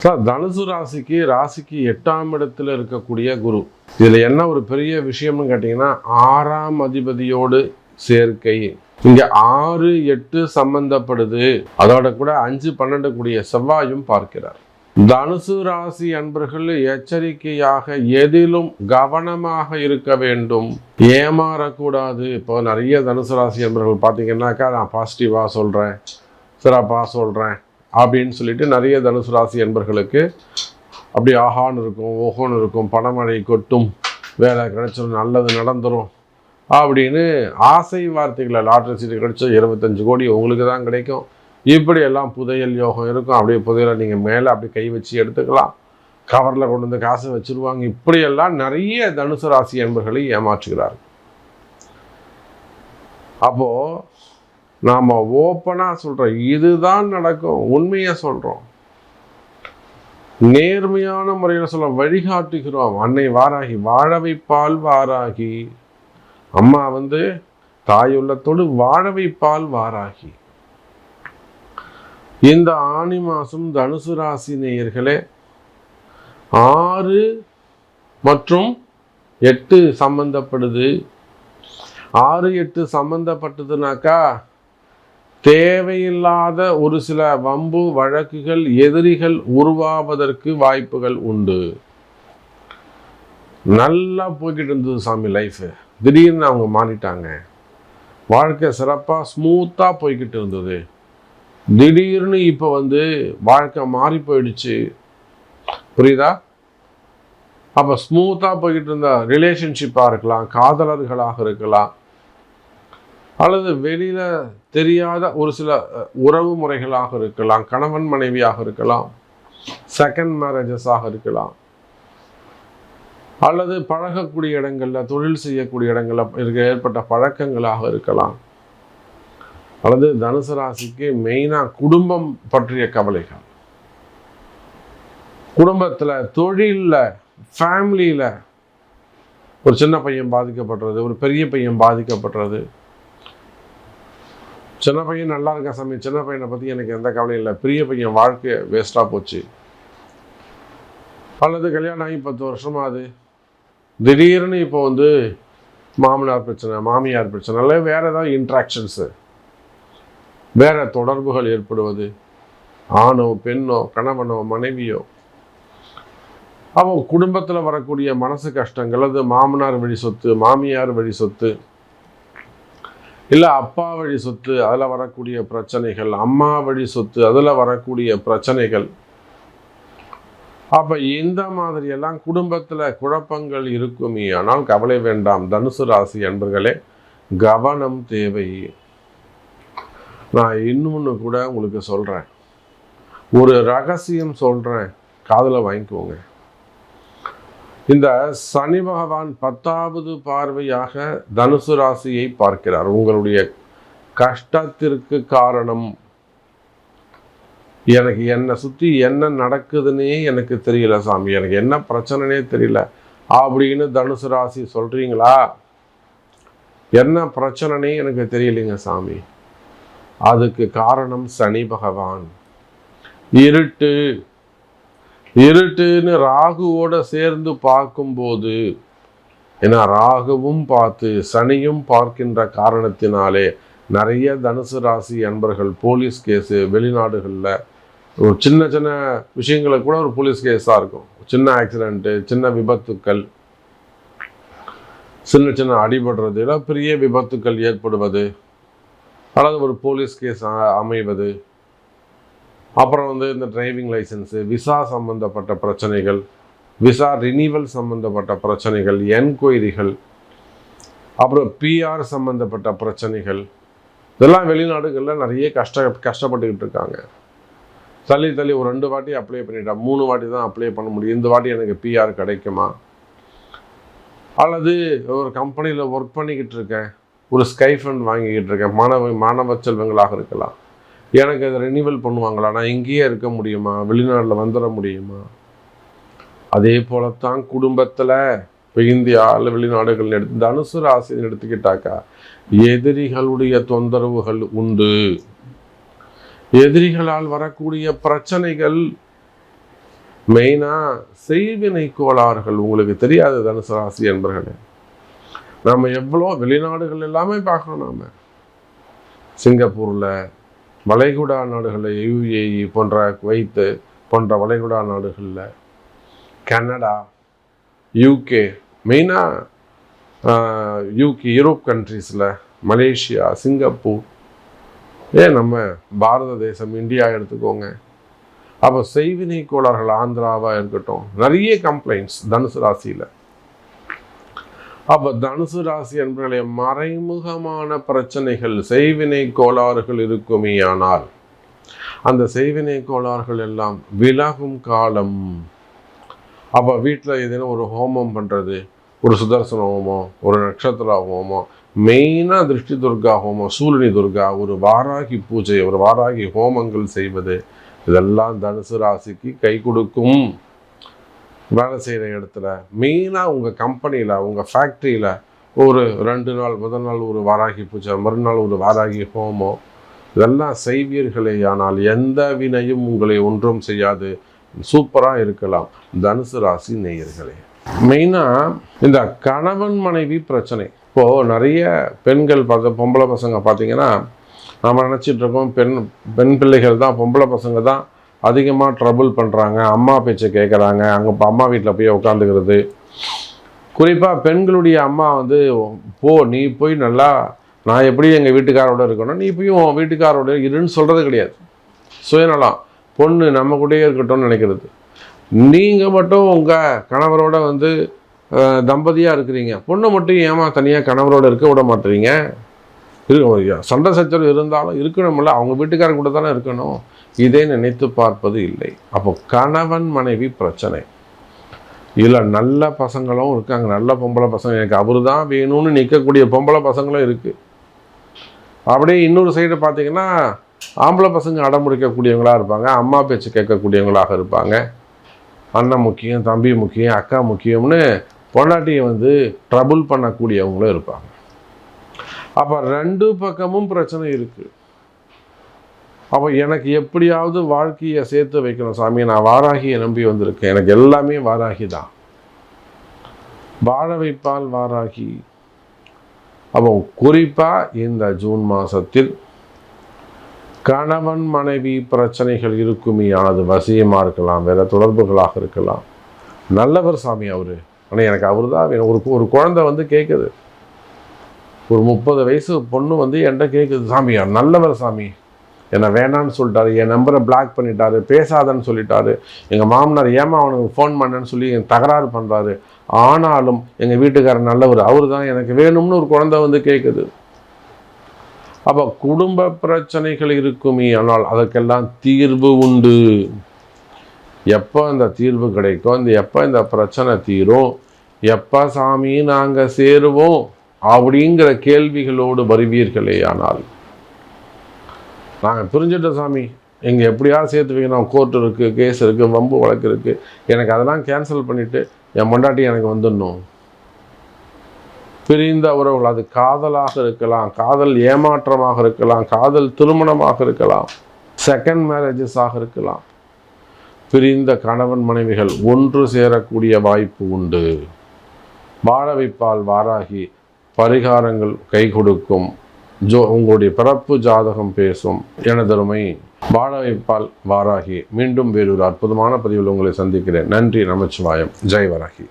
Sir, தனுசு ராசிக்கு 8ஆம் இடத்துல இருக்கக்கூடிய குரு. இதுல என்ன ஒரு பெரிய விஷயம்னு கேட்டீங்கன்னா, 6ஆம் அதிபதியோடு சேர்க்கை. இங்க 6, 8 சம்பந்தப்படுது. அதோட கூட 5, 12 கூடிய செவ்வாயும் பார்க்கிறார். தனுசு ராசி அன்பர்கள் எச்சரிக்கையாக எதிலும் கவனமாக இருக்க வேண்டும், ஏமாறக்கூடாது. இப்போ நிறைய தனுசு ராசி அன்பர்கள் பார்த்தீங்கன்னாக்கா, நான் பாசிட்டிவா சொல்றேன், சிறப்பா சொல்றேன் அப்படின்னு சொல்லிட்டு நிறைய தனுசு ராசி என்பர்களுக்கு அப்படி ஆஹான்னு இருக்கும், ஓஹோன்னு இருக்கும், பணமழை கொட்டும், வேலை கிடைச்சிடும், நல்லது நடந்துடும் அப்படின்னு ஆசை வார்த்தைகளை, லாட்ரி சீட்டு கிடைச்சா 25 கோடி உங்களுக்கு தான் கிடைக்கும், இப்படி எல்லாம் புதையல் யோகம் இருக்கும், அப்படியே புதையலை நீங்கள் மேலே அப்படி கை வச்சு எடுத்துக்கலாம், கவரில் கொண்டு வந்து காசை வச்சுருவாங்க, இப்படியெல்லாம் நிறைய தனுசு ராசி என்பர்களை ஏமாற்றுகிறார்கள். அப்போது நாம் ஓப்பனாக சொல்கிறோம், இதுதான் நடக்கும், உண்மையை சொல்கிறோம், நேர்மையான முறையில் சொல்ல வழிகாட்டுகிறோம். அன்னை வாராகி, வாழ வைப்பால் வாராகி, அம்மா தாயுள்ளத்தோடு வாழ வைப்பால் வாராகி. இந்த ஆனி மாதம் தனுசு ராசி நேயர்களே 6 மற்றும் 8 சம்பந்தப்படுது. 6, 8 சம்பந்தப்பட்டதுனாக்கா தேவையில்லாத ஒரு சில வம்பு வழக்குகள், எதிரிகள் உருவாவதற்கு வாய்ப்புகள் உண்டு. நல்லா போய்கிட்டு இருந்தது சாமி லைஃப், திடீர்னு அவங்க மாறிட்டாங்க. வாழ்க்கை சிறப்பாக ஸ்மூத்தாக போய்கிட்டு இருந்தது, திடீர்னு இப்போ வாழ்க்கை மாறி போயிடுச்சு. புரியுதா? அப்போ ஸ்மூத்தாக போய்கிட்டு இருந்த ரிலேஷன்ஷிப்பாக இருக்கலாம், காதலர்களாக இருக்கலாம், அல்லது வெளியில் தெரியாத ஒரு சில உறவு முறைகளாக இருக்கலாம், கணவன் மனைவியாக இருக்கலாம், செகண்ட் மேரேஜஸாக இருக்கலாம், அல்லது பழகக்கூடிய இடங்களில், தொழில் செய்யக்கூடிய இடங்களில் ஏற்பட்ட பழக்கங்களாக இருக்கலாம், அல்லது தனுசு ராசிக்கு மெயினாக குடும்பம் பற்றிய கவலைகள், குடும்பத்தில், தொழிலில், ஃபேமிலியில் ஒரு சின்ன பையன் பாதிக்கப்படுறது, ஒரு பெரிய பையன் பாதிக்கப்படுறது. சின்ன பையன் நல்லா இருக்கா சாமி, சின்ன பையனை பற்றி எனக்கு எந்த கவலையும் இல்லை, பெரிய பையன் வாழ்க்கை வேஸ்ட்டாக போச்சு. அல்லது கல்யாணம் ஆகி 10 வருஷமாகுது, திடீர்னு இப்போ மாமனார் பிரச்சனை, மாமியார் பிரச்சனை, இல்லை வேறு ஏதாவது இன்ட்ராக்ஷன்ஸு, வேறு தொடர்புகள் ஏற்படுவது, ஆணோ பெண்ணோ கணவனோ மனைவியோ, அவன் குடும்பத்தில் வரக்கூடிய மனசு கஷ்டங்கள், அது மாமனார் வழி சொத்து, மாமியார் வழி சொத்து, இல்லை அப்பா வழி சொத்து, அதில் வரக்கூடிய பிரச்சனைகள், அம்மா வழி சொத்து, அதில் வரக்கூடிய பிரச்சனைகள். அப்போ இந்த மாதிரியெல்லாம் குடும்பத்தில் குழப்பங்கள் இருக்குமே, ஆனால் கவலை வேண்டாம் தனுசு ராசி அன்பர்களே, கவனம் தேவை. நான் இன்னொன்று கூட உங்களுக்கு சொல்கிறேன், ஒரு ரகசியம் சொல்கிறேன், காதில் வாங்கிக்கோங்க. இந்த சனி பகவான் 10வது பார்வையாக தனுசு ராசியை பார்க்கிறார். உங்களுடைய கஷ்டத்திற்கு காரணம், எனக்கு என்னை சுற்றி என்ன நடக்குதுன்னே எனக்கு தெரியல சாமி, எனக்கு என்ன பிரச்சனைனே தெரியல அப்படின்னு தனுசு ராசி சொல்கிறீங்களா? என்ன பிரச்சனைனே எனக்கு தெரியலைங்க சாமி, அதுக்கு காரணம் சனி பகவான். இருட்டுன்னு ராகுவோட சேர்ந்து பார்க்கும்போது, ஏன்னா ராகுவும் பார்த்து சனியும் பார்க்கின்ற காரணத்தினாலே நிறைய தனுசு ராசி அன்பர்கள் போலீஸ் கேஸு, வெளிநாடுகளில் ஒரு சின்ன சின்ன விஷயங்களுக்கு கூட ஒரு போலீஸ் கேஸாக இருக்கும், சின்ன ஆக்சிடென்ட்டு, சின்ன விபத்துக்கள், சின்ன அடிபடுறது, இல்லை பெரிய விபத்துக்கள் ஏற்படுவது, அல்லது ஒரு போலீஸ் கேஸ் அமைவது, அப்புறம் இந்த டிரைவிங் லைசன்ஸு, விசா சம்மந்தப்பட்ட பிரச்சனைகள், விசா ரினிவல் சம்மந்தப்பட்ட பிரச்சனைகள், என்கொயரிகள், அப்புறம் பிஆர் சம்மந்தப்பட்ட பிரச்சனைகள், இதெல்லாம் வெளிநாடுகளில் நிறைய கஷ்டப்பட்டுக்கிட்டு இருக்காங்க. தள்ளி ஒரு 2 வாட்டி அப்ளை பண்ணிட்டேன், 3 வாட்டி தான் அப்ளை பண்ண முடியும், இந்த வாட்டி எனக்கு பிஆர் கிடைக்குமா? அல்லது ஒரு கம்பெனியில் ஒர்க் பண்ணிக்கிட்டு இருக்கேன், ஒரு ஸ்கைஃபண்ட் வாங்கிக்கிட்டு இருக்கேன், மாணவ செல்வங்களாக இருக்கலாம், எனக்கு அதை ரெனிவல் பண்ணுவாங்களா, நான் இங்கேயே இருக்க முடியுமா, வெளிநாட்டில் வந்துட முடியுமா? அதே போலத்தான் குடும்பத்தில், இப்போ இந்தியா இல்லை வெளிநாடுகள் எடுத்து தனுசு ராசியை எடுத்துக்கிட்டாக்கா எதிரிகளுடைய தொந்தரவுகள் உண்டு. எதிரிகளால் வரக்கூடிய பிரச்சனைகள் மெயினாக செய்வினை கோளாறுகள் உங்களுக்கு தெரியாது தனுசு ராசி என்பர்களே. நம்ம எவ்வளோ வெளிநாடுகள் எல்லாமே பார்க்கணும். நாம் சிங்கப்பூரில், வளைகுடா நாடுகளில், UAE போன்ற, குவைத்து போன்ற வளைகுடா நாடுகளில், கனடா, UK, மெயினாக யூரோப் கண்ட்ரீஸில், மலேசியா, சிங்கப்பூர், நம்ம பாரத தேசம், இந்தியா எடுத்துக்கோங்க. அப்போ செய்வினை கோளாறுகள் ஆந்திராவாக இருக்கட்டும், நிறைய கம்ப்ளைண்ட்ஸ் தனுசு ராசியில். அப்போ தனுசு ராசி என்பவர்களே, மறைமுகமான பிரச்சனைகள், செய்வினை கோளாறுகள் இருக்குமே. ஆனால் அந்த செய்வினை கோளாறுகள் எல்லாம் விலகும் காலம். அப்போ வீட்டில் ஏதேனும் ஒரு ஹோமம் பண்ணுறது, ஒரு சுதர்சன ஹோமம், ஒரு நட்சத்திர ஹோமம், மெயினாக திருஷ்டி துர்கா ஹோமம், சூலினி துர்கா, ஒரு வாராகி பூஜை, ஒரு வாராகி ஹோமங்கள் செய்வது, இதெல்லாம் தனுசு ராசிக்கு கை கொடுக்கும். வேலை செய்கிற இடத்துல, மெயினாக உங்கள் கம்பெனியில், உங்கள் ஃபேக்ட்ரியில் ஒரு 2 நாள், முதல் நாள் ஒரு வாராகி பூஜை, மறுநாள் ஒரு வாராகி ஹோமம், இதெல்லாம் செய்வீர்களே. ஆனால் எந்த வினையும் உங்களை ஒன்றும் செய்யாது, சூப்பராக இருக்கலாம். தனுசு ராசி நேயர்களே, மெயினாக இந்த கணவன் மனைவி பிரச்சனை. இப்போது நிறைய பெண்கள் பொம்பளை பசங்க பார்த்தீங்கன்னா, நம்ம நினச்சிட்டு இருக்கோம் பெண் பிள்ளைகள் தான், பொம்பளை பசங்க தான் அதிகமாக ட்ரபுள் பண்ணுறாங்க, அம்மா பேச்சை கேட்குறாங்க, அங்கே அம்மா வீட்டில் போய் உட்காந்துக்கிறது. குறிப்பாக பெண்களுடைய அம்மா நீ போய் நல்லா, நான் எப்படி எங்கள் வீட்டுக்காரோட இருக்கணும், நீ போய் உன் வீட்டுக்காரோட இருன்னு சொல்கிறது கிடையாது. சுயநலம், பொண்ணு நம்ம கூடயே இருக்கட்டும்னு நினைக்கிறது. நீங்கள் மட்டும் உங்கள் கணவரோட தம்பதியாக இருக்கிறீங்க, பொண்ணை மட்டும் ஏமா தனியாக கணவரோட இருக்க விட மாட்டீங்க? சண்டை சச்சரவு இருந்தாலும் இருக்கணும்ல, அவங்க வீட்டுக்காரங்க கூட தானே இருக்கணும். இதே நினைத்து பார்ப்பது இல்லை. அப்போ கணவன் மனைவி பிரச்சனை. இதில் நல்ல பசங்களும் இருக்காங்க, நல்ல பொம்பளை பசங்க, எனக்கு அவரு தான் வேணும்னு நிற்கக்கூடிய பொம்பளை பசங்களும் இருக்குது. அப்படியே இன்னொரு சைடு பார்த்தீங்கன்னா, ஆம்பளை பசங்க அடமுடிக்கக்கூடியவங்களாக இருப்பாங்க, அம்மா பேச்சு கேட்கக்கூடியவங்களாக இருப்பாங்க. அண்ணன் முக்கியம், தம்பி முக்கியம், அக்கா முக்கியம்னு பொண்டாட்டியை ட்ரபுள் பண்ணக்கூடியவங்களும் இருப்பாங்க. அப்போ 2 பக்கமும் பிரச்சனை இருக்குது. அப்போ எனக்கு எப்படியாவது வாழ்க்கையை சேர்த்து வைக்கணும் சாமி, நான் வாராகியை நம்பி வந்திருக்கேன், எனக்கு எல்லாமே வாராகி தான், வாழ வைப்பால் வாராகி. அப்போ குறிப்பாக இந்த ஜூன் மாதத்தில் கணவன் மனைவி பிரச்சனைகள் இருக்குமே. அது வசியமாக இருக்கலாம், வேறு தொடர்புகளாக இருக்கலாம். நல்லவர் சாமி அவர், ஆனால் எனக்கு அவர் தான் வேணும். ஒரு குழந்தை கேட்குது, ஒரு 30 வயசு பொண்ணு என்கிட்ட கேட்குது, சாமி நல்லவர் சாமி, என்னை வேணான்னு சொல்லிட்டாரு, என் நம்பரை பிளாக் பண்ணிட்டாரு, பேசாதன்னு சொல்லிட்டாரு, எங்கள் மாமனார் ஏமா அவனுக்கு ஃபோன் பண்ணேன்னு சொல்லி என் தகராறு பண்ணுறாரு, ஆனாலும் எங்கள் வீட்டுக்காரர் நல்லவர், அவர் தான் எனக்கு வேணும்னு ஒரு குழந்தை கேட்குது. அப்போ குடும்ப பிரச்சனைகள் இருக்குமே. ஆனால் அதற்கெல்லாம் தீர்வு உண்டு. எப்போ அந்த தீர்வு கிடைக்கும், எப்போ இந்த பிரச்சனை தீரும், எப்போ சாமி நாங்கள் சேருவோம் அப்படிங்கிற கேள்விகளோடு வருவீர்களே. ஆனால் நாங்கள் பிரிஞ்சிட்ட சாமி, எங்கே எப்படியாவது சேர்த்து வைக்கணும், கோர்ட் இருக்குது, கேஸ் இருக்குது, வம்பு வழக்கு இருக்குது, எனக்கு அதெல்லாம் கேன்சல் பண்ணிவிட்டு என் பொண்டாட்டி எனக்கு வந்துடணும். பிரிந்த உறவுகள், அது காதலாக இருக்கலாம், காதல் ஏமாற்றமாக இருக்கலாம், காதல் திருமணமாக இருக்கலாம், செகண்ட் மேரேஜஸாக இருக்கலாம். பிரிந்த கணவன் மனைவிகள் ஒன்று சேரக்கூடிய வாய்ப்பு உண்டு. வாழ வைப்பால் வாராகி பரிகாரங்கள் கை கொடுக்கும். உங்களுடைய பிறப்பு ஜாதகம் பேசும். எனதருமை வாழ வைப்பால் வாராகி. மீண்டும் வேறொரு அற்புதமான பதிவில் உங்களை சந்திக்கிறேன். நன்றி. நமச்சிவாயம். ஜெய் வராகி.